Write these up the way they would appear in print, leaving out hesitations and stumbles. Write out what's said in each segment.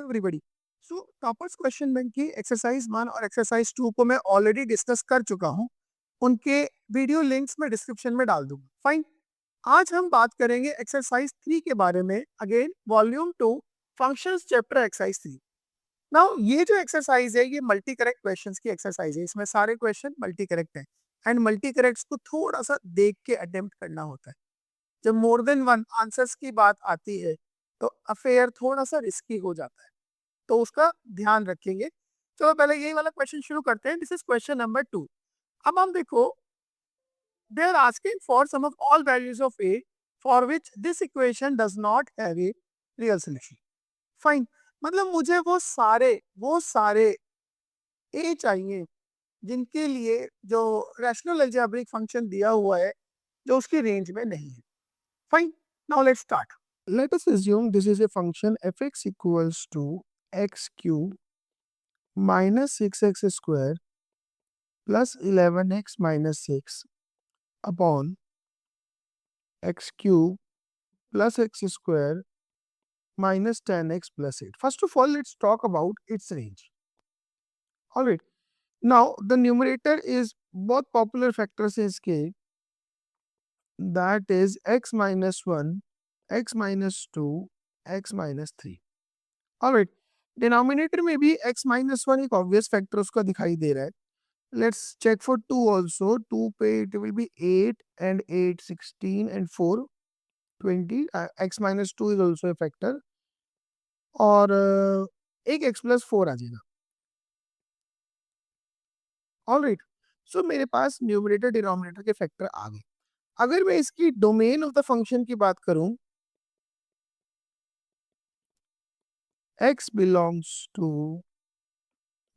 Everybody. सो toppers question bank की exercise 1 और exercise 2 को मैं ऑलरेडी डिस्कस कर चुका हूं। उनके वीडियो लिंक्स मैं डिस्क्रिप्शन में डाल दूंगा। फाइन। आज हम बात करेंगे एक्सरसाइज 3 के बारे में। Again volume 2, functions chapter exercise 3। Now ये जो एक्सरसाइज है ये मल्टी करेक्ट क्वेश्चंस की एक्सरसाइज है। इसमें सारे क्वेश्चन मल्टी करेक्ट हैं एंड मल्टी करेक्ट्स को थोड़ा सा देख के अटेम्प्ट करना होता है। जब मोर देन वन आंसर्स की बात आती है तो अफेयर थोड़ा सा रिस्की हो जाता है, तो उसका ध्यान रखेंगे। चलो पहले यही वाला क्वेश्चन शुरू करते हैं। This is question number 2। अब हम देखो, they are asking for sum of all values of a for which this equation does not have a real solution. Fine. मतलब मुझे वो सारे ए चाहिए जिनके लिए जो रैशनल अलजेब्रिक फंक्शन दिया हुआ है जो उसकी रेंज में नहीं है। Fine. Now let's start. Let us assume this is a function fx equals to x cube minus 6x square plus 11x minus 6 upon x cube plus x square minus 10x plus 8. First of all, let's talk about its range. Alright. Now, the numerator is both popular factors in scale, that is x minus 1, x minus 2, x minus 3. Alright. Denominator में भी x minus one एक obvious factor उसका दिखाई दे रहा है। Let's check for 2 also. 2 पे it will be 8 and 8 16 and 4 20। x minus 2 is also a factor और एक x प्लस 4 आ जाएगा। ऑलराइट। सो मेरे पास न्यूमरेटर डिनोमिनेटर के फैक्टर आ गए। अगर मैं इसकी डोमेन ऑफ द फंक्शन की बात करूं, x belongs to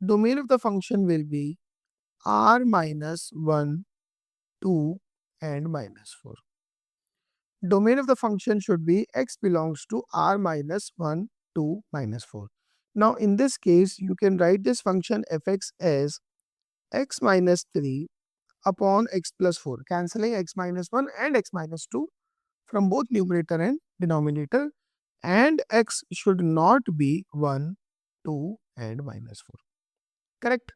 domain of the function will be r minus 1, 2 and minus 4. Domain of the function should be x belongs to r minus 1, 2, minus 4. Now in this case, you can write this function fx as x minus 3 upon x plus 4, cancelling x minus 1 and x minus 2 from both numerator and denominator, and x should not be 1, 2 and minus 4. Correct?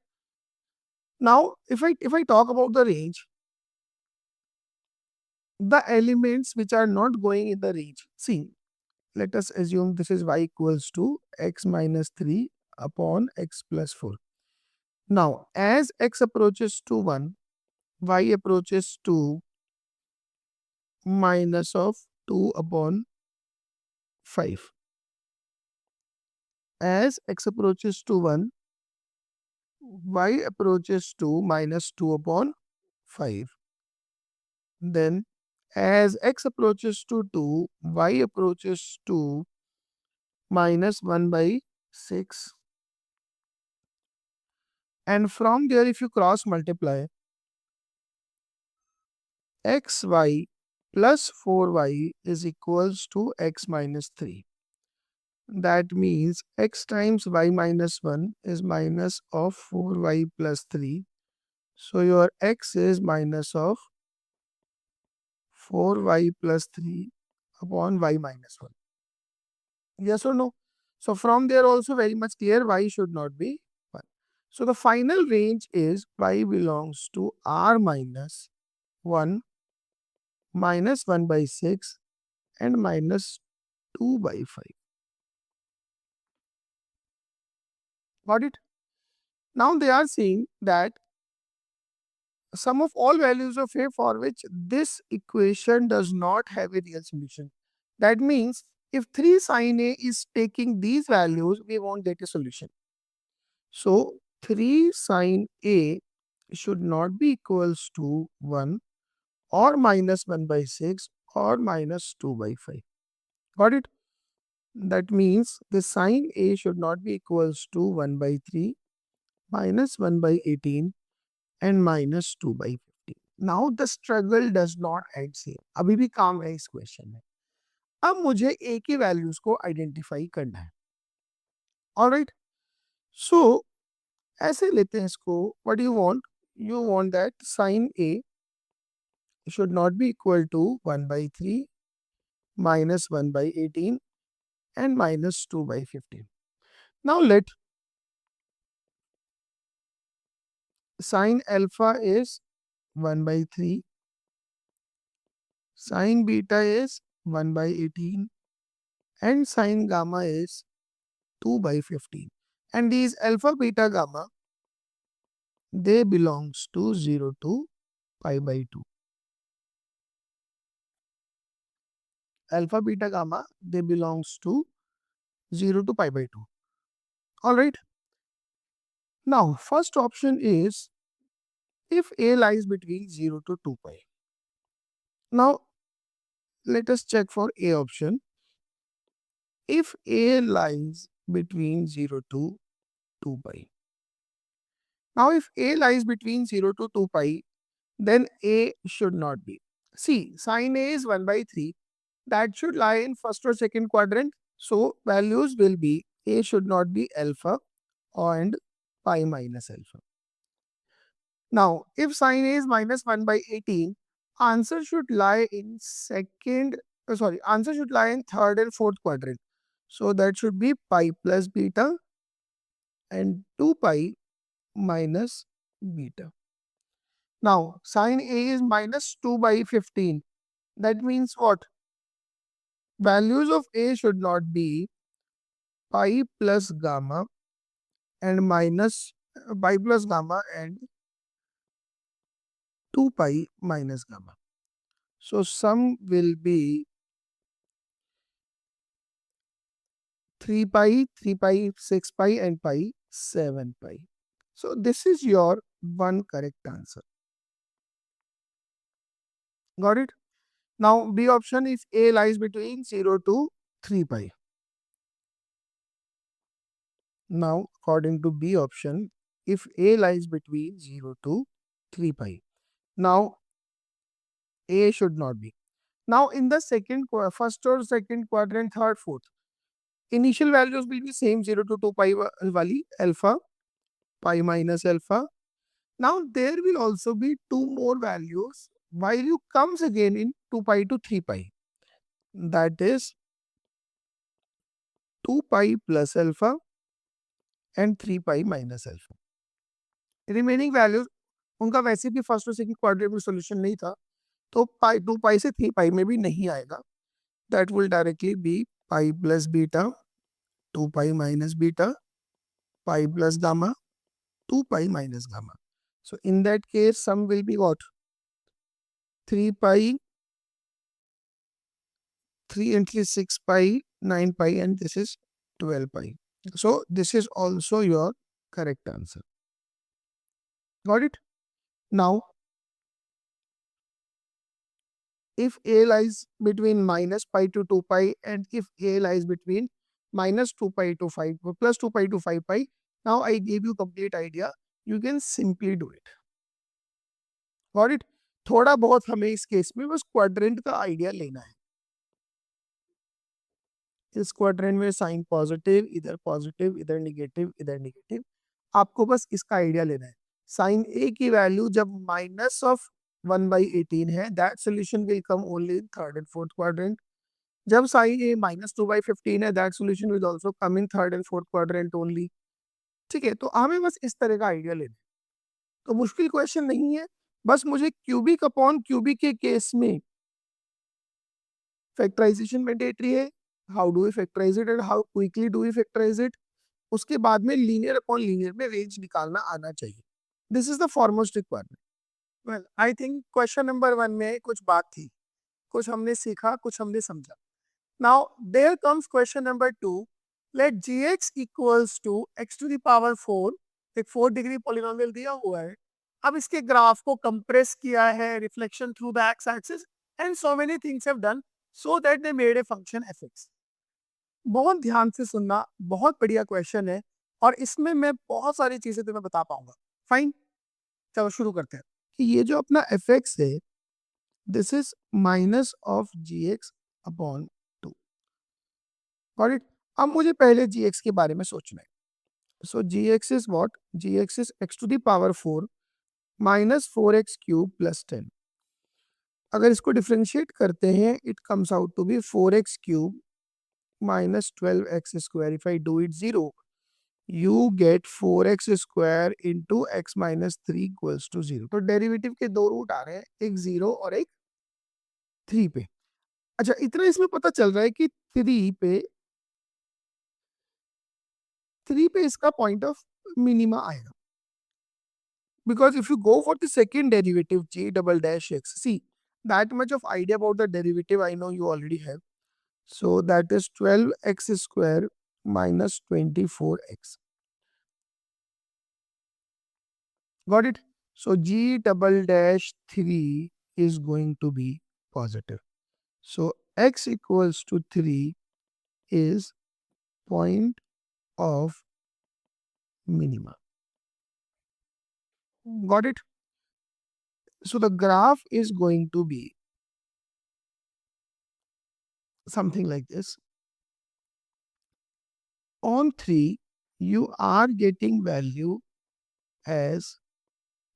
Now if I talk about the range, the elements which are not going in the range, see, let us assume this is y equals to x minus 3 upon x plus 4. Now, as x approaches to 1, y approaches to minus of 2 upon 5. As x approaches to 1, y approaches to minus 2 upon 5. Then, as x approaches to 2, y approaches to minus 1 by 6. And from there, if you cross multiply, xy plus 4y is equals to x minus 3. That means x times y minus 1 is minus of 4y plus 3. So your x is minus of 4y plus 3 upon y minus 1. Yes or no? So from there also very much clear, y should not be 1. So the final range is y belongs to r minus 1, minus 1 by 6 and minus 2 by 5. Got it? Now they are saying that sum of all values of a for which this equation does not have a real solution. That means if 3 sin a is taking these values, we won't get a solution. So 3 sin a should not be equals to 1 or minus 1 by 6 or minus 2 by 5. Got it? That means the sin a should not be equals to 1 by 3, minus 1 by 18 and minus 2 by 15. Now the struggle does not end here. अभी भी काम है इस question में। अब मुझे a की values को आइडेंटिफाई करना है। ऑलराइट। सो ऐसे लेते हैं इसको। What you want? You want that sin a should not be equal to 1 by 3 minus 1 by 18 and minus 2 by 15. Now let sine alpha is 1 by 3, sine beta is 1 by 18, and sine gamma is 2 by 15. And these alpha, beta, gamma, they belongs to 0 to pi by 2. Alpha, beta, gamma, they belongs to 0 to pi by 2. Alright. Now, first option is if a lies between 0 to 2 pi. Now, let us check for A option. If A lies between 0 to 2 pi. Now, if A lies between 0 to 2 pi, then A should not be. See, sine A is 1 by 3. That should lie in first or second quadrant. So, values will be A should not be alpha and pi minus alpha. Now, if sine A is minus 1 by 18, answer should lie in answer should lie in third and fourth quadrant. So, that should be pi plus beta and 2 pi minus beta. Now, sine A is minus 2 by 15. That means what? Values of A should not be pi plus gamma and minus pi plus gamma and 2 pi minus gamma. So, sum will be 3 pi, 3 pi, 6 pi and pi, 7 pi. So, this is your one correct answer. Got it? Now, B option if A lies between 0 to 3 pi. Now, according to B option, if A lies between 0 to 3 pi. Now, A should not be. Now, in the first or second quadrant, third, fourth, initial values will be same 0 to 2 pi wali, alpha, pi minus alpha. Now, there will also be two more values value comes again in 2 pi to 3 pi. That is 2 pi plus alpha and 3 pi minus alpha. Remaining values उनका वैसे भी first और second quadrant में solution नहीं था, तो पाई 2 पाई से 3 पाई में भी नहीं आएगा. That will directly be pi plus beta, 2 pi minus beta, pi plus gamma, 2 pi minus gamma. So in that case, sum will be what? 3 pi, 3 and 3 6 pi, 9 pi, and this is 12 pi. So this is also your correct answer. Got it? Now, if A lies between minus pi to 2 pi and if A lies between minus 2 pi to 5 plus 2 pi to 5 pi, now I gave you complete idea. You can simply do it. Got it? थोड़ा बहुत हमें इस case में बस quadrant का idea लेना है. इस क्वाड्रेंट में साइन पॉजिटिव, इधर नेगेटिव. आपको बस इसका आइडिया लेना है. साइन ए की वैल्यू जब माइनस ऑफ 1 by 18 है, that solution will come only in third and fourth quadrant. जब साइन ए माइनस 2 by 15 है, that solution will also come in third and fourth quadrant only. ठीक है, तो हमें बस इस तरह का आइडिया लेना है. तो मुश्किल क्वेश्चन नहीं है, बस मुझे क्यूबिक अपॉन क्यूबिक के केस में फैक्टराइजेशन मैंडेटरी है. How do we factorise it and how quickly do we factorise it. उसके बाद में लीनियर अपॉन लीनियर में रेंज निकालना आना चाहिए. This is the foremost requirement. Well, I think question number 1 में कुछ बात थी, कुछ हमने सीखा, कुछ हमने समझा. Now there comes question number 2. Let gx equals to x to the power 4. एक 4 डिग्री पॉलिनोमियल दिया हुआ है. अब इसके ग्राफ को कंप्रेस किया है, reflection through the x axis and so many things have done so that they made a function fx. बहुत ध्यान से सुनना, बहुत बढ़िया क्वेश्चन है और इसमें मैं बहुत सारी चीजें तुम्हें बता पाऊंगा. फाइन, चलो शुरू करते हैं. कि ये जो अपना fx है, this is minus of gx upon 2. Got it? अब मुझे पहले gx के बारे में सोचना है. So gx is what? gx is x to the power 4 minus 4x cube plus 10. अगर इसको डिफरेंशिएट करते हैं, it comes out to be 4x cube minus 12x square. If I do it 0, you get 4x square into x minus 3 equals to 0. तो derivative के दो root आ रहे हैं, एक 0 और एक 3 पे. अच्छा, इतना इसमें पता चल रहा है कि 3 पे इसका पॉइंट ऑफ मिनिमा आएगा. Because if you go for the second derivative, g double dash x, see, that much of idea about the derivative I know you already have. So that is 12x square minus 24x. Got it? So g double dash 3 is going to be positive. So x equals to 3 is point of minima. Got it? So the graph is going to be something like this. On 3, you are getting value as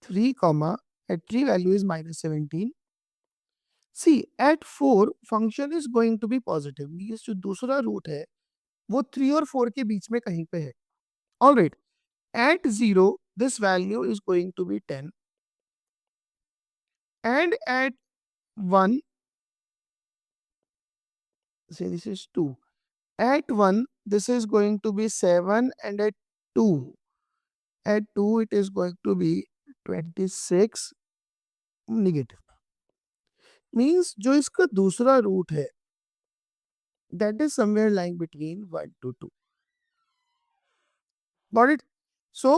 3 comma, at 3 value is minus 17. See, at 4 function is going to be positive. Means जो दूसरा root है वो 3 और 4 के बीच में कहीं पे है. Alright, at 0 this value is going to be 10 and at 1, say this is 2. At 1 this is going to be 7 and at 2 it is going to be 26 negative. Means जो इसका दूसरा रूट है that is somewhere lying between 1 to 2. Got it? So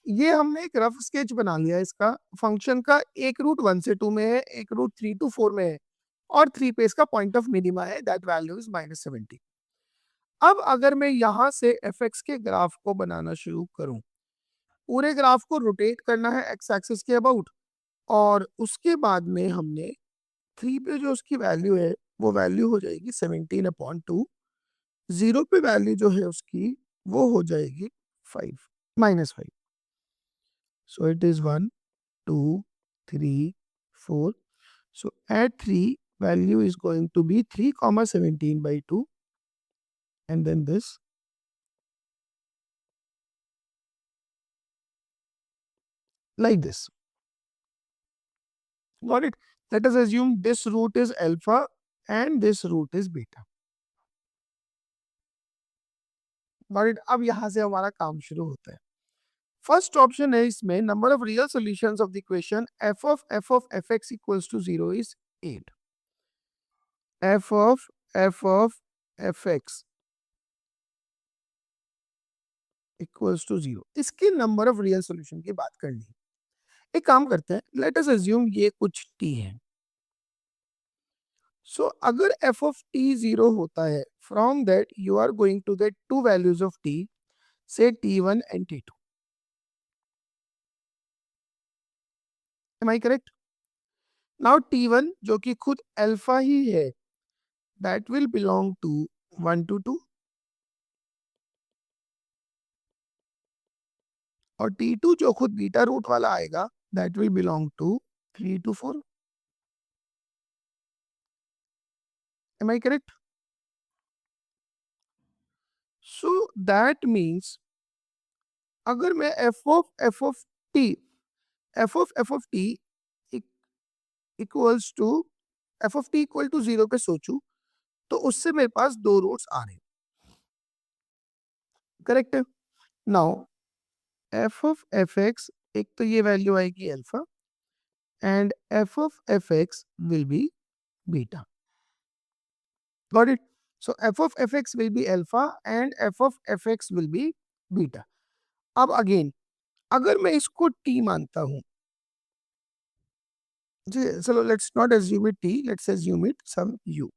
ये हमने एक rough sketch बना लिया इसका फंक्शन का. एक रूट 1 से 2 में है, एक रूट 3 to 4 में है और 3 पे इसका पॉइंट ऑफ मिनिमा है, दैट वैल्यू इज माइनस 70. अब अगर मैं यहां से fx के ग्राफ को बनाना शुरू करूं, पूरे ग्राफ को रोटेट करना है एक्स एक्सिस के अबाउट और उसके बाद में हमने 3 पे जो उसकी वैल्यू है वो वैल्यू हो जाएगी 17/2. 0 पे वैल्यू जो है उसकी वो हो जाएगी 5 -5. So it is 1, 2, 3, 4. So at 3 value is going to be 3 comma 17/2 and then this like this. Got it? Let us assume this root is alpha and this root is beta. Got it? अब यहां से हमारा काम शुरू होता है. First option है इसमें number of real solutions of the equation f of fx equals to 0 is 8. f of fx equals to 0. इसकी नंबर ऑफ रियल सॉल्यूशन की बात करनी है. एक काम करते हैं, लेट अस अज्यूम ये कुछ t है. सो अगर f of t 0 होता है, from that you are going to get two values of t, से t1 and t2. Am I correct? Now t1 जो कि खुद अल्फा ही है, that will belong to 1 to 2 और t2 जो खुद बीटा रूट वाला आएगा, that will belong to 3 to 4. Am I correct? So that means अगर मैं f of t equals to f of t equal to 0 पे सोचूं तो उससे मेरे पास दो रूट्स आ रहे हैं. करेक्ट है? नाउ f of fx, एक तो ये वैल्यू आएगी alpha and f of fx will be beta. Got it? So f of fx will be alpha and f of fx will be beta. अब again अगर मैं इसको t मानता हूं, चलो let's not assume it t, let's assume it some u.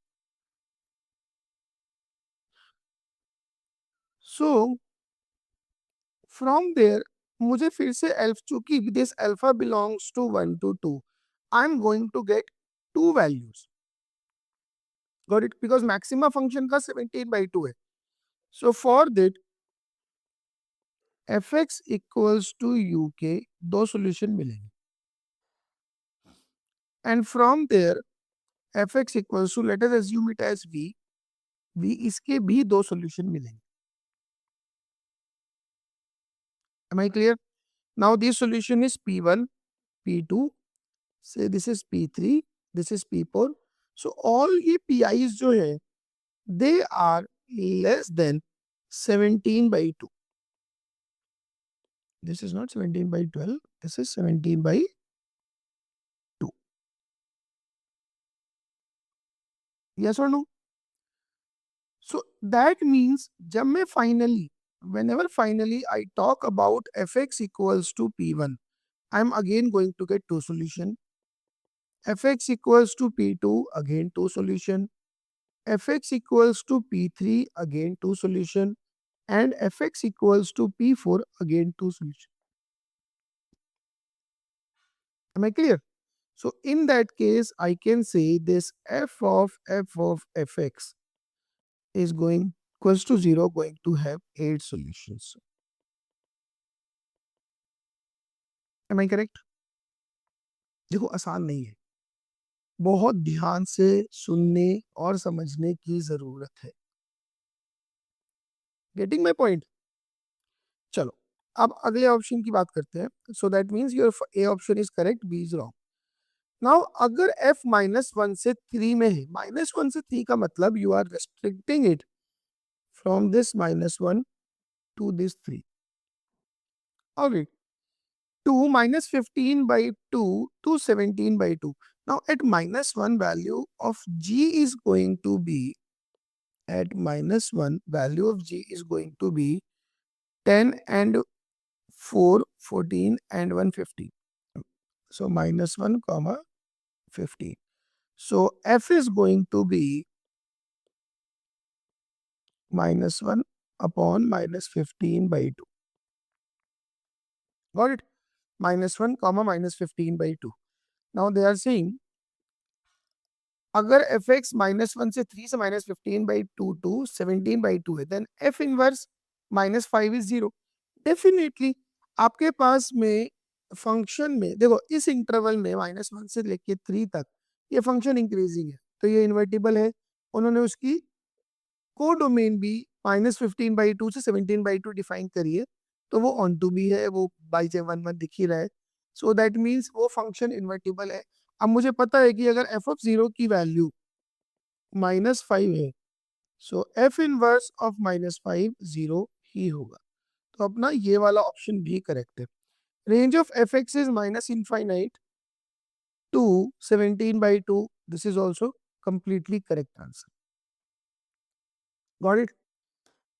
So from there मुझे फिर से चूंकि this alpha belongs to 1 to 2, I am going to get two values. Got it? Because maxima function का 17/2 है. So for that fx equals to u के दो solution मिलेंगे and from there fx equals to, let us assume it as v, भी इसके भी दो solution मिलेंगे. Am I clear? Now this solution is P1, P2, say this is P3, this is P4. So all ये PIs जो है, they are less than 17/2. This is not 17/12, this is 17/2. Yes or no? So that means जब मैं whenever finally I talk about fx equals to P1, I'm again going to get two solution. Fx equals to P2, again two solution. Fx equals to P3, again two solution. And fx equals to P4, again two solution. Am I clear? So in that case, I can say this f of fx is going equals to 0, going to have 8 solutions. Am I correct? देखो आसान नहीं है, बहुत ध्यान से सुनने और समझने की जरूरत है. Getting my point? चलो अब अगले ऑप्शन की बात करते हैं. So that means your A option is correct, B is wrong. Now अगर f -1 से 3 में है, -1 से 3 का मतलब you are restricting it from this -1 to this 3. Alright. 2 -15/2 to 17/2. Now at -1 value of g is going to be, at -1 value of g is going to be 10 and 4, 14 and 1, 15. So -1 comma 15. So f is going to be -1 upon -15/2. Got it? -1 comma -15/2. Now they are saying अगर fx -1 से 3 से -15/2 to 17/2 है, then f inverse -5 is 0. Definitely आपके पास में function में देखो इस interval में -1 से लेके 3 तक ये फंक्शन इंक्रीजिंग है, तो ये इन्वर्टिबल है. उन्होंने उसकी कोडोमेन भी -15/2 से 17/2 डिफाइन करी है, तो वो ऑन टू भी है, वो बाई जे 1 दिख ही रहा है. सो दैट मीन्स वो फंक्शन इन्वर्टिबल है. अब मुझे पता है कि अगर f ऑफ 0 की वैल्यू -5 है, सो f इनवर्स ऑफ -5 0 ही होगा. तो अपना ये वाला ऑप्शन भी करेक्ट है. Range of fx is -infinite to 17/2. This is also completely correct answer. Got it?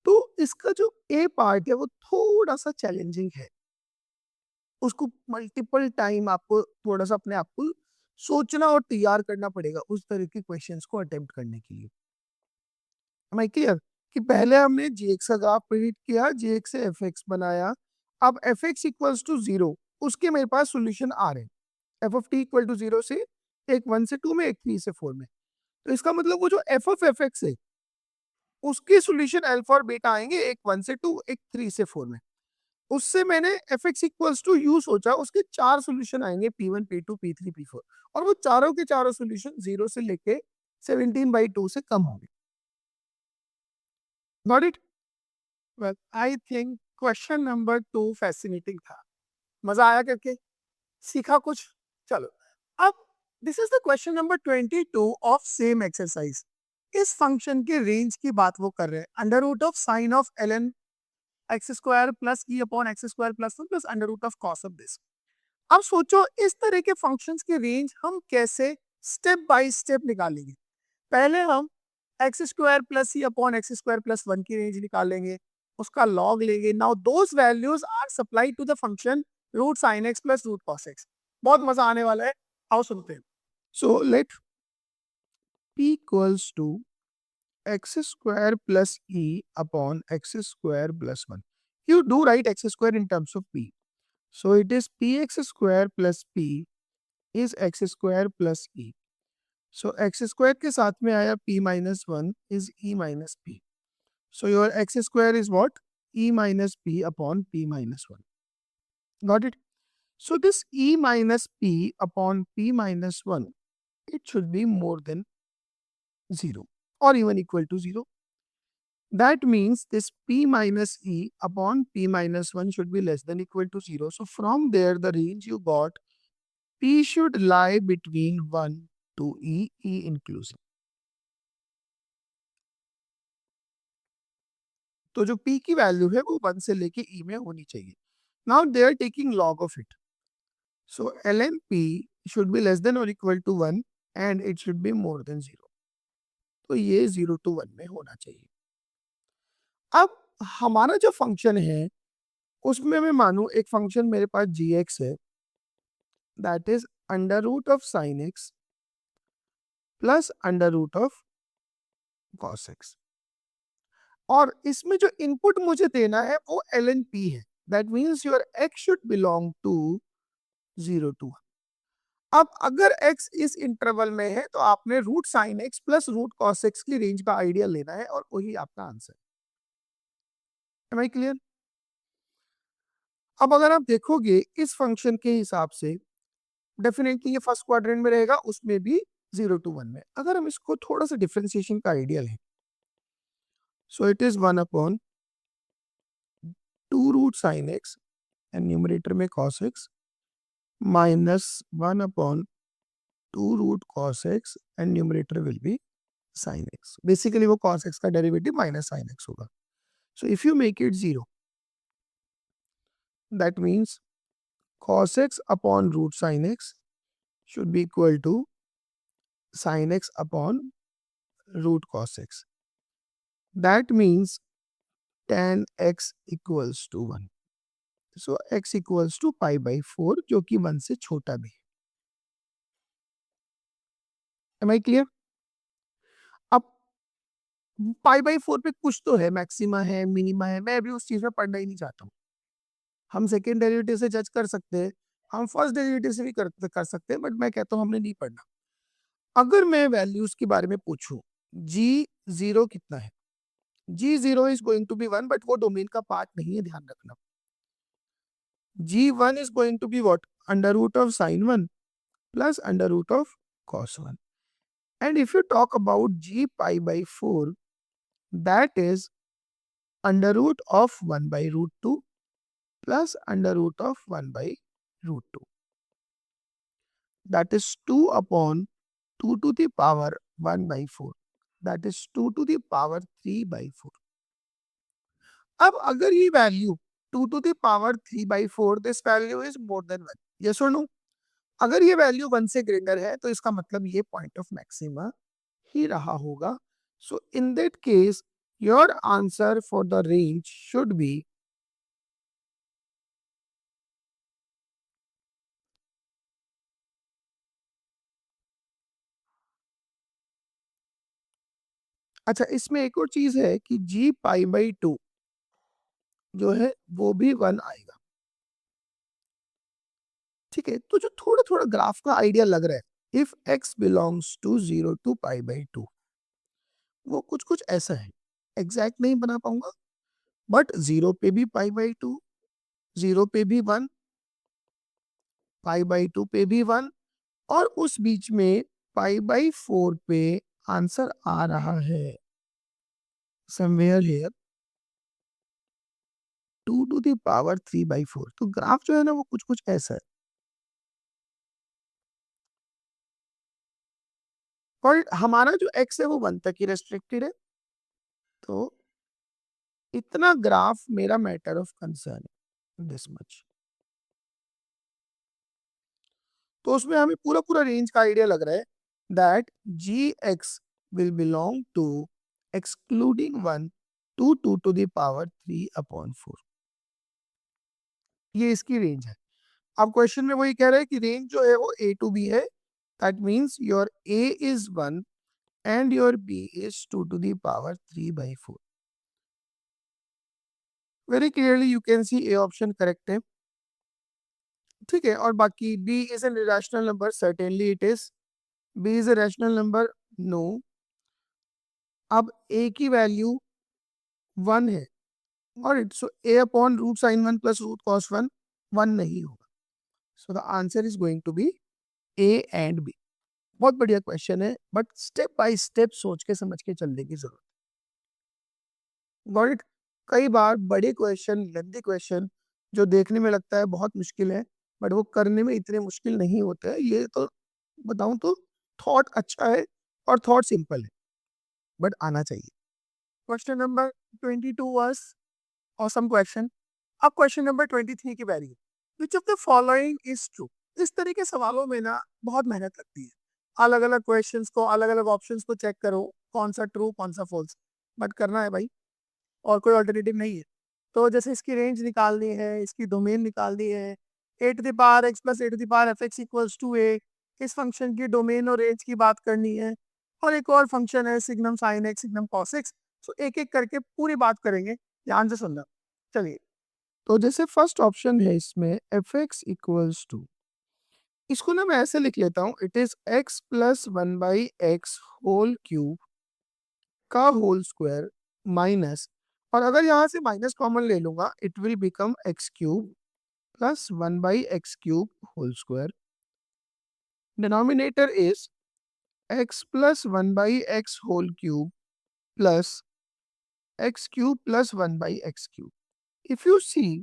तो इसका जो ए पार्ट है वो थोड़ा सा चैलेंजिंग है. उसको मल्टीपल टाइम आपको थोड़ा सा अपने आप को सोचना और तैयार करना पड़ेगा उस तरह के क्वेश्चंस को अटेम्प्ट करने के लिए. Am I clear? कि पहले हमने gx का ग्राफ प्रिडिक्ट किया, gx से fx बनाया, अब fx इक्वल्स टू 0, उसके मेरे पास सॉल्यूशन आ रहे हैं. f of t equal to 0 से, एक 1 से 2 में, एक 3 से 4 में. तो इसका मतलब वो जो f ऑफ fx है उसके सॉल्यूशन अल्फा और बीटा आएंगे, एक 1 से 2, एक 3 से 4 में. उससे मैंने fx इक्वल्स टू u सोचा, उसके 4 सॉल्यूशन आएंगे p1 p2 p3 p4, और वो चारों के चारों सॉल्यूशन 0 से लेके 17/2 से कम होंगे. Got it? Well, I think question number 2 fascinating था. मजा आया करके, सीखा कुछ. चलो अब this is the question number 22 of same exercise. इस फंक्शन के रेंज की बात वो कर रहे हैं. Under root of sine of ln x square plus e upon x square plus 1 plus under root of cos of this. अब सोचो इस तरह के फंक्शंस के रेंज हम कैसे स्टेप बाय स्टेप निकालेंगे. पहले हम x square plus e upon x square plus 1 की रेंज निकालेंगे, उसका लॉग लेंगे. Now those values are supplied to the function root sine x plus root cos x. बहुत मजा आने वाला है, आओ सुनते हैं. So let p equals to x square plus e upon x square plus 1. You do write x square in terms of p. So it is px square plus p is x square plus e. So x square के साथ में आया p minus 1 is e minus p. So your x square is what? E minus p upon p minus 1. Got it? So this e minus p upon p minus 1, it should be more than 0 or even equal to 0. That means this p minus e upon p minus 1 should be less than equal to 0. So from there, the range you got, p should lie between 1 to e inclusive. तो जो p की value है वो 1 से लेके e में होनी चाहिए. Now they are taking log of it. So ln p should be less than or equal to 1 and it should be more than 0. तो ये 0 to 1 में होना चाहिए. अब हमारा जो फंक्शन है उसमें मैं मानूं एक फंक्शन मेरे पास gx है, that is under root of sin x plus under root of cos x. और इसमें जो इनपुट मुझे देना है वो ln p है. That means your x should belong to 0 to 1. अब अगर x इस इंटरवल में है तो आपने root sine x plus root cos x की रेंज का आइडिया लेना है और वही आपका आंसर. M I clear? अब अगर आप देखोगे इस फंक्शन के हिसाब से डेफिनेटली ये फर्स्ट क्वाड्रेंट में रहेगा, उसमें भी 0 to 1 में. अगर हम इसको थोड़ा सा डिफरेंशिएशन का आइडिया लें, so it is 1 upon 2 root sine x and numerator में cos x minus 1 upon 2 root cos x and numerator will be sin x. Basically वो cos x का डेरिवेटिव माइनस sin x होगा. So if you make it 0, that means cos x upon root sin x should be equal to sin x upon root cos x. That means tan x equals to 1. So x equals to pi by 4 जो कि 1 से छोटा भी है. Am I clear? अब pi by 4 पे कुछ तो है, मैक्सिमा है, मिनिमा है, मैं अभी उस चीज में पढ़ना ही नहीं चाहता हूँ. हम सेकेंड डेरिवेटिव से जज कर सकते हैं, हम फर्स्ट डेरिवेटिव से भी कर सकते हैं, बट मैं कहता हूँ हमने नहीं पढ़ना. अगर मैं वैल्यूज के बारे में पूछूं, g0 कितना है? g0 is going to be 1, but वो डोमेन का पार्ट नहीं है, ध्यान रखना. g1 is going to be what? Under root of sine 1 plus under root of cos 1. And if you talk about g pi by 4, that is under root of 1 by root 2 plus under root of 1 by root 2. That is 2 upon 2 to the power 1 by 4. That is 2 to the power 3 by 4. अब अगर ये value 2 to the power 3 by 4, this value is more than 1. Yes or no? अगर ये value 1 से greater है तो इसका मतलब ये पॉइंट ऑफ मैक्सिमा ही रहा होगा. So in that case your answer for the range should be अच्छा. इसमें एक और चीज है कि g पाई बाई 2 जो है वो भी 1 आएगा. ठीक है, तो जो थोड़ा थोड़ा ग्राफ का आइडिया लग रहा है, if x belongs to 0 to pi by 2, वो कुछ कुछ ऐसा है. एग्जैक्ट नहीं बना पाऊंगा, बट 0 पे भी पाई बाई 2, 0 पे भी 1, पाई बाई 2 पे भी 1, और उस बीच में पाई बाई 4 पे आंसर आ रहा है somewhere here 2 to the power 3 by 4. तो ग्राफ जो है ना वो कुछ कुछ ऐसा है. और हमारा जो x है वो 1 तक ही रेस्ट्रिक्टेड है, तो इतना ग्राफ मेरा मैटर ऑफ कंसर्न है, दिस मच. तो उसमें हमें पूरा पूरा रेंज का आइडिया लग रहा है that gx will belong to excluding 1 to 2 to the power 3 upon 4. ये इसकी रेंज है. अब क्वेश्चन में वही कह रहा है कि रेंज जो है वो a to b है. That means your a is 1 and your b is 2 to the power 3 by 4. Very clearly you can see a option correct है. ठीक है, और बाकी b is an irrational number, certainly it is. b is a rational number, no. अब a की value 1 है, और so a upon root sine 1 plus root cos 1 1 नहीं होगा. So the answer is going to be a and b. बहुत बढ़िया question है, but step by step सोच के समझ के चलने की जरूरत. Got it? कई बार बड़े क्वेश्चन, लेंथी क्वेश्चन जो देखने में लगता है बहुत मुश्किल है, बट वो करने में इतने मुश्किल नहीं होते हैं। ये तो बताऊं तो थॉट अच्छा है और थॉट सिंपल है, बट आना चाहिए। Question number 22 was awesome question. अब क्वेश्चन नंबर 23 की बारी है। Which of the following is true? इस तरह के सवालों में ना बहुत मेहनत लगती है। अलग अलग क्वेश्चंस को, अलग अलग ऑप्शंस को चेक करो, कौन सा ट्रू कौन सा फॉल्स, बट करना है भाई, और कोई ऑल्टरनेटिव नहीं है। तो जैसे इसकी रेंज निकालनी है, इसकी डोमेन निकालनी है, a to the power x plus a to the power f x equals to a, इस फंक्शन की डोमेन और रेंज की बात करनी है। और एक और फंक्शन है signum sine x, signum cos x. So एक एक करके पूरी बात करेंगे, ध्यान से सुनना। चलिए, तो जैसे फर्स्ट ऑप्शन है इसमें एफ एक्स इक्वल्स टू, इसको ना मैं ऐसे लिख लेता हूँ, it is x plus one by x whole cube का होल स्क्वायर माइनस, और अगर यहाँ से माइनस कॉमन ले लूंगा it will become x cube plus one by x cube whole square. Denominator is x plus one by x whole cube plus x cube plus one by x cube. If you see,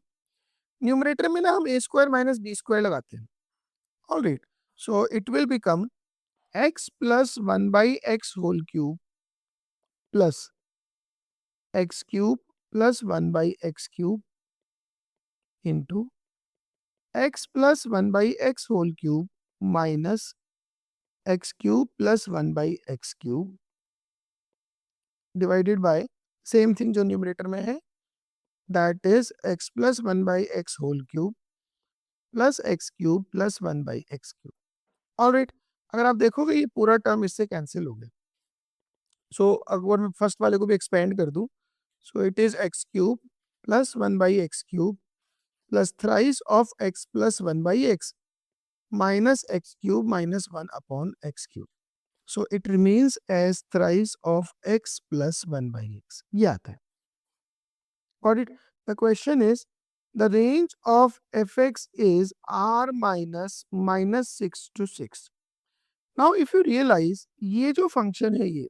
numerator में ना हम a square minus b square लगाते हैं। Alright, so it will become x plus one by x whole cube plus x cube plus one by x cube into x plus one by x whole cube minus x cube plus one by x cube divided by same thing जो numerator में है, that is x plus one by x whole cube plus x cube plus one by x cube. Alright, अगर आप देखोगे ये पूरा term इससे cancel हो गया। सो अगर मैं फर्स्ट वाले को भी एक्सपेंड कर दूं, so it is x cube plus one by x cube plus thrice of x plus one by x minus x cube minus one upon x cube. So it remains as thrice of x plus one by x, ये आता है। Got it? The question is, the range of fx is r minus minus 6 to 6. Now if you realize ये जो function है ये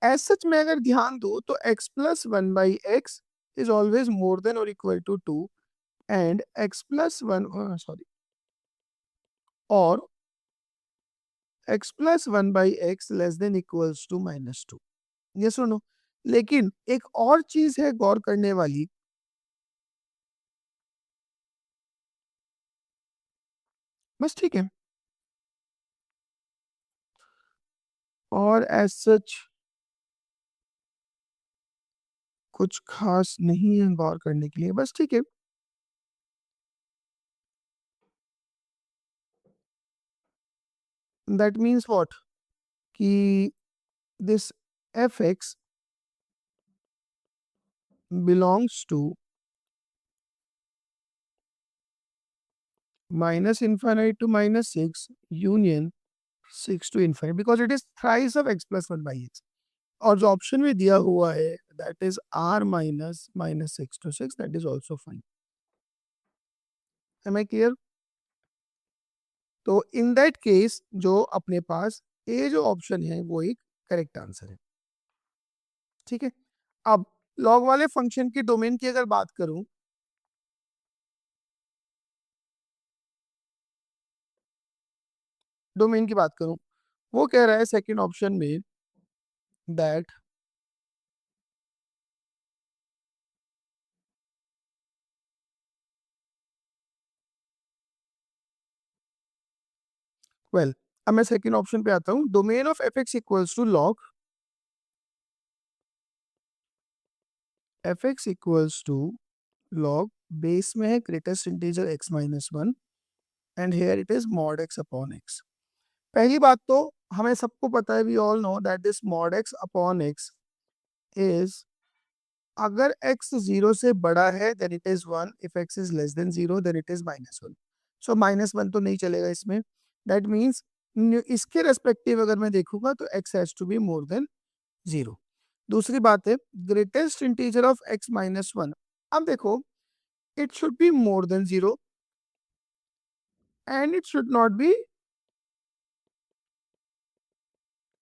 as such में अगर ध्यान दो तो x plus one by x is always more than or equal to two, and x plus one sorry or x plus one by x less than equals to minus two. ये सुनो, लेकिन एक और चीज है गौर करने वाली। बस ठीक है, और एज सच कुछ खास नहीं है गौर करने के लिए, बस ठीक है। दैट मीन्स व्हाट, कि this f x belongs to minus infinite to minus six union six to infinite, because it is thrice of x plus one by x. और जो ऑप्शन में दिया हुआ है that is R minus minus six to six, that is also fine. Am I clear? तो in that case जो अपने पास ए जो ऑप्शन है वो एक करेक्ट आंसर है। ठीक है, अब लॉग वाले फंक्शन की डोमेन की अगर बात करूं, डोमेन की बात करूं, वो कह रहा है सेकंड ऑप्शन में दैट वेल, अब मैं सेकंड ऑप्शन पे आता हूं। Domain of f x equals to log f x equals to log base में है greatest integer x minus one, and here it is mod x upon x. पहली बात तो हमें सबको पता है, we all know that this mod x upon x is, अगर x जीरो से बड़ा है then it is one, if x is less than zero then it is minus one. So minus one तो नहीं चलेगा इसमें, दैट मीन्स इसके respective अगर मैं देखूंगा तो x has to be more than zero. दूसरी बात है greatest integer of x minus one, अब देखो it should be more than zero and it should not be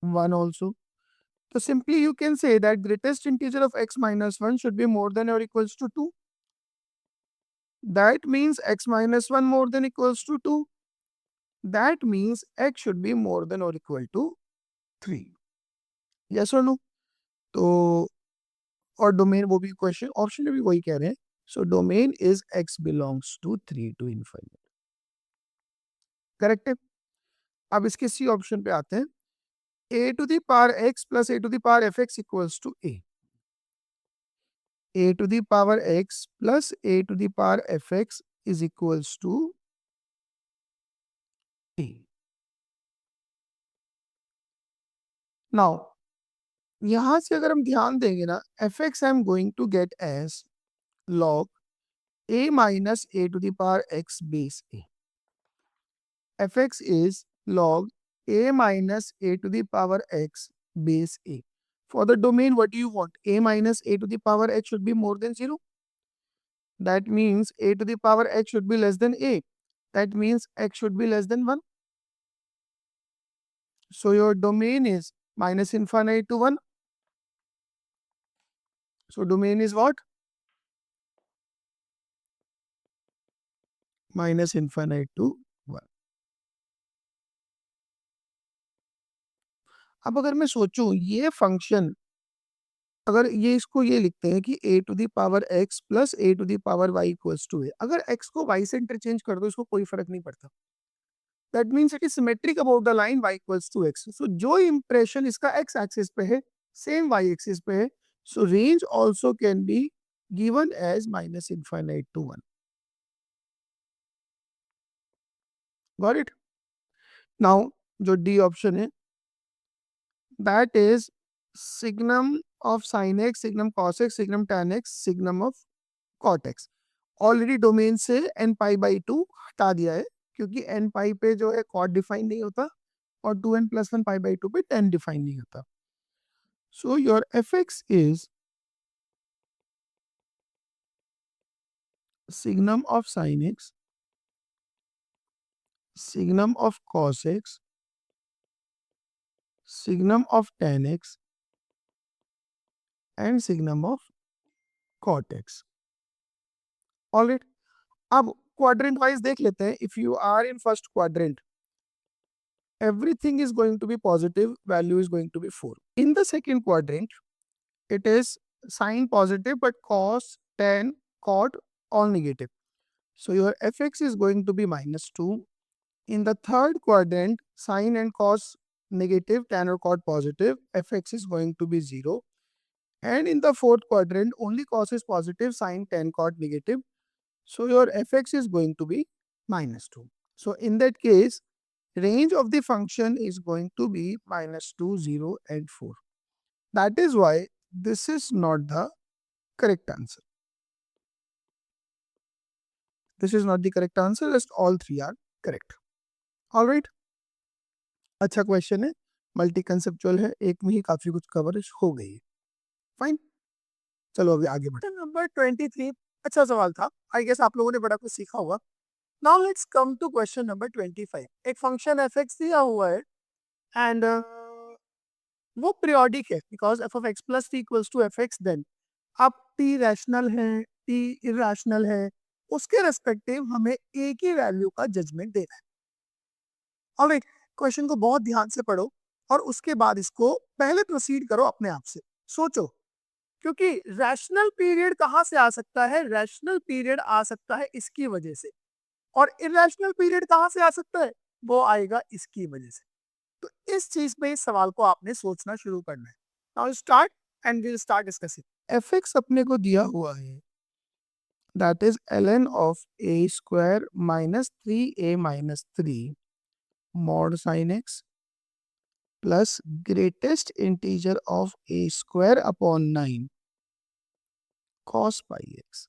one also. तो simply you can say that greatest integer of x minus 1 should be more than or equals to 2. That means x minus 1 more than equals to 2. That means x should be more than or equal to 3. Yes or no? तो और domain वो भी question option में भी वही कह रहे हैं. So domain is x belongs to 3 to infinite. Correct है. अब इसके सी ऑप्शन पे आते हैं. a to the power x plus a to the power fx equals to a to the power x plus a to the power fx is equals to a. Now यहां से अगर हम ध्यान देंगे ना, fx I am going to get as log a minus a to the power x base a. fx is log a minus a to the power x base a. For the domain, what do you want? A minus a to the power x should be more than 0. That means a to the power x should be less than a. That means x should be less than 1. So your domain is minus infinite to 1. So domain is what? Minus infinite to 1. अब अगर मैं सोचूं ये function, अगर ये इसको ये लिखते हैं कि a to the power x plus a to the power y equals to a, अगर x को y से इंटरचेंज कर दो इसको कोई फर्क नहीं पड़ता. That means it is symmetric about the line y equals to x. So जो इंप्रेशन इसका x एक्सिस पे है सेम y एक्सिस पे है. So range also can be given as minus infinite to 1. Got it. Now जो D option है that is signum of sine x, signum cos x, signum tan x, signum of cot x. Already domain से n pi by two हटा दिया है क्योंकि N पाई पे जो है कॉट डिफाइन नहीं होता और 2n plus 1 pi by to पे tan डिफाइन नहीं होता. So your F x is signum of sin x, signum of cos x, signum of tan x and signum of cot x. All right. अब quadrant wise देख लेते हैं. If you are in first quadrant, everything is going to be positive, value is going to be 4. In the second quadrant, it is sin positive but cos, tan, cot all negative. So your fx is going to be minus 2. In the third quadrant, sin and cos negative, tan or cot positive, fx is going to be 0. And in the fourth quadrant, only cos is positive, sin, tan, cot negative. So your fx is going to be minus 2. So in that case, range of the function is going to be minus 2, 0 and 4. That is why this is not the correct answer. This is not the correct answer, just all three are correct. All right. अच्छा question है, multi conceptual है, एक में ही काफी कुछ coverage हो गई है. फाइन, चलो अभी आगे बढ़ते हैं. नंबर 23 अच्छा सवाल था. आई गेस आप लोगों ने बड़ा कुछ सीखा होगा. Now let's come to question number 25. एक फंक्शन एफ एक्स दिया हुआ है एंड वो पीरियोडिक है because f of x plus t equals to f x. Then अब टी रैशनल है, टी इरेशनल है, उसके रेस्पेक्टिव हमें ए की वैल्यू का जजमेंट देना है. ऑलराइट, क्वेश्चन को बहुत ध्यान से पढ़ो और उसके बाद इसको पहले प्रोसीड करो अपने आप से. सोचो, क्योंकि रैशनल पीरियड कहां से आ सकता है? रैशनल पीरियड आ सकता है इसकी वजह से, और इरेशनल पीरियड कहां से आ सकता है? वो आएगा इसकी वजह से. तो इस चीज पे इस सवाल को आपने सोचना शुरू करना है. Now start and will start discussing. FX अपने को दिया हुआ है that is ln of a square minus 3a minus 3 mod sin x plus greatest integer of a square upon 9 cos pi x.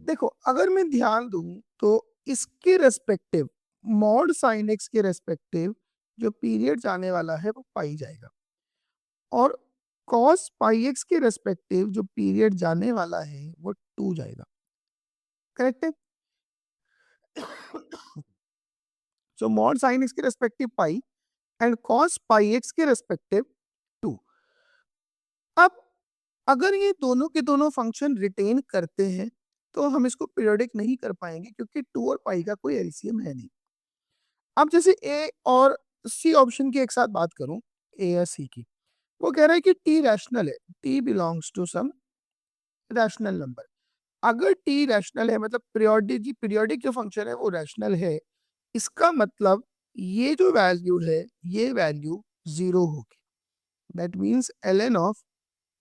देखो, अगर मैं ध्यान दूं तो इसके रेस्पेक्टिव मॉड साइन एक्स के रेस्पेक्टिव जो पीरियड जाने वाला है वो पाई जाएगा, और cos पाई एक्स के रेस्पेक्टिव जो पीरियड जाने वाला है वो 2 जाएगा. करेक्ट है. सो मॉड साइन एक्स के respective pi and cos pi x के रेस्पेक्टिव 2. अगर ये दोनों के दोनों फंक्शन रिटेन करते हैं तो हम इसको पीरियोडिक नहीं कर पाएंगे, क्योंकि 2 और पाई का कोई एलसीएम है नहीं। अब जैसे ए और सी ऑप्शन की एक साथ बात करूं, ए या सी की, वो कह रहा है कि टी रैशनल है, t belongs to some rational number. अगर टी रैशनल है, मतलब पीरियोडिक जो फंक्शन है वो रैशनल है, इसका मतलब ये जो वैल्यू है, ये वैल्यू 0 होगी। That means ln of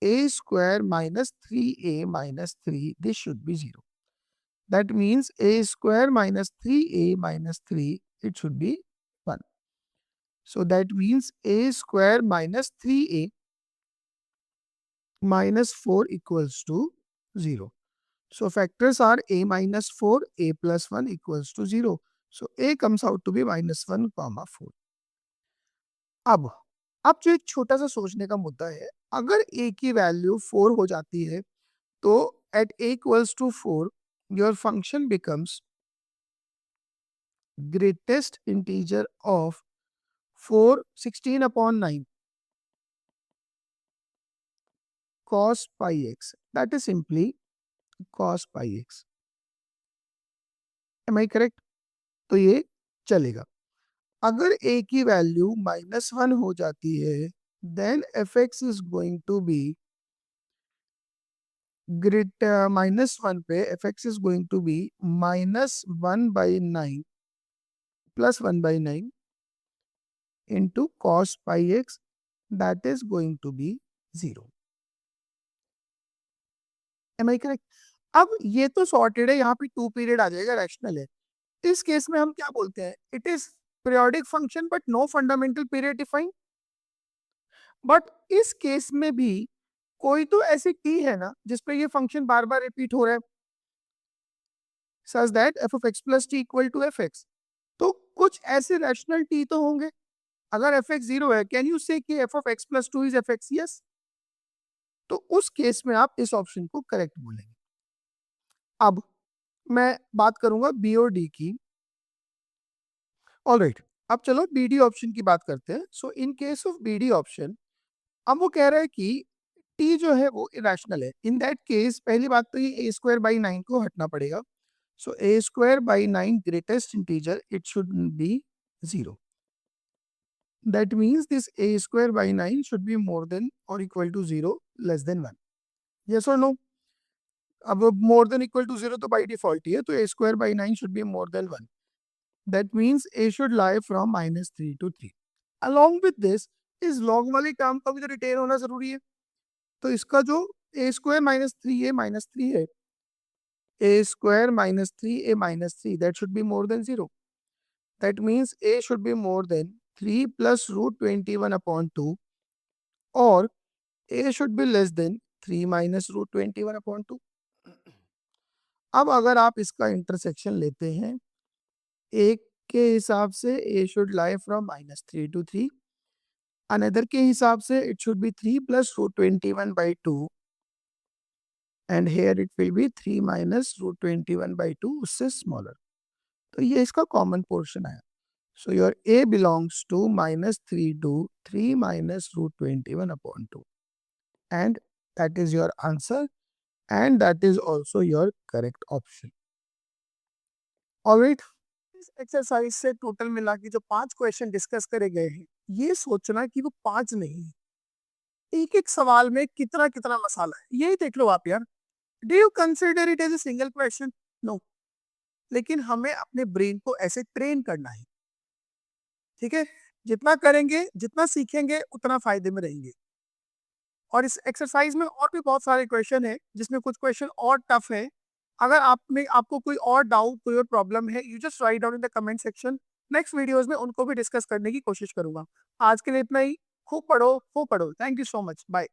a square minus 3a minus 3, this should be 0. That means a square minus 3a minus 3, it should be 1. So that means a square minus 3a minus 4 equals to 0. So factors are a minus 4, a plus 1 equals to 0. So a comes out to be minus 1 comma 4. अब जो एक छोटा सा सोचने का मुद्दा है, अगर a की वैल्यू 4 हो जाती है तो at a equals to 4 your function becomes greatest integer of 4 16 upon 9 cos pi x, that is simply cos pi x. Am I correct? तो ये चलेगा। अगर a की वैल्यू -1 हो जाती है then fx is going to be -1 पे fx is going to be -1/9 plus 1/9 into cos pi x, that is going to be 0. Am I correct? अब ये तो सॉर्टेड है, यहाँ पे 2 पीरियड आ जाएगा, रैशनल है। इस केस में हम क्या बोलते हैं, it is periodic function but no fundamental period define. But इस केस में भी कोई तो ऐसी टी है ना जिसपे ये फंक्शन बार बार रिपीट हो रहा है, such that f of x plus t equal to f x. तो कुछ ऐसे रैशनल टी तो होंगे। अगर एफ एक्स 0 है, कैन यू से कि F of x plus 2 is F x? Yes. तो उस केस में आप इस ऑप्शन को करेक्ट बोलेंगे। अब मैं बात करूंगा बी और डी की। ऑलराइट, अब चलो बी डी ऑप्शन की बात करते हैं। So in case of B D option, अब वो कह रहा है कि टी जो है वो इरेशनल है। इन दैट केस पहली बात तो ये ए स्क्वायर बाई 9 को हटना पड़ेगा। So a square by 9 greatest integer, it should be 0. That means this a square by 9 should be more than or equal to 0 less than 1. Yes or no? अब more than equal to 0 तो by default ही है, तो a square by 9 should be more than 1. That means a should lie from -3 to 3. Along with this, इस log वाले term का भी तो retain होना जरूरी है। तो इसका जो a square minus 3a minus 3 है, a square minus 3a minus 3, that should be more than 0. That means a should be more than 3 plus root 21 upon 2, or a should be less than 3 minus root 21 upon 2. अब अगर आप इसका intersection लेते हैं, एक के हिसाब से a should lie from -3 to 3, another के हिसाब से it should be 3 plus root 21 by 2, and here it will be 3 minus root 21 by 2, उससे smaller. तो ये इसका कॉमन पोर्शन आया। So your a belongs to -3 to 3 minus root 21 upon 2, and that is your answer, and that is also your correct option. Alright, इस exercise से total मिला के जो 5 क्वेश्चन डिस्कस करे गए हैं, ये सोचना कि वो 5 नहीं, एक एक सवाल में कितना कितना मसाला है, यही देख लो आप यार। Do you consider it as a single question? No. लेकिन हमें अपने ब्रेन को ऐसे ट्रेन करना है, ठीक है? जितना करेंगे, जितना सीखेंगे, उतना फायदे में रहेंगे। और इस एक्सरसाइज में और भी बहुत सारे क्वेश्चन है, जिसमें कुछ क्वेश्चन और टफ है। अगर आपको कोई और डाउट, कोई और प्रॉब्लम है, you just write down in the comment section. Next videos में उनको भी डिस्कस करने की कोशिश करूंगा। आज के लिए इतना ही। खूब पढ़ो, खूब पढ़ो। Thank you so much, bye.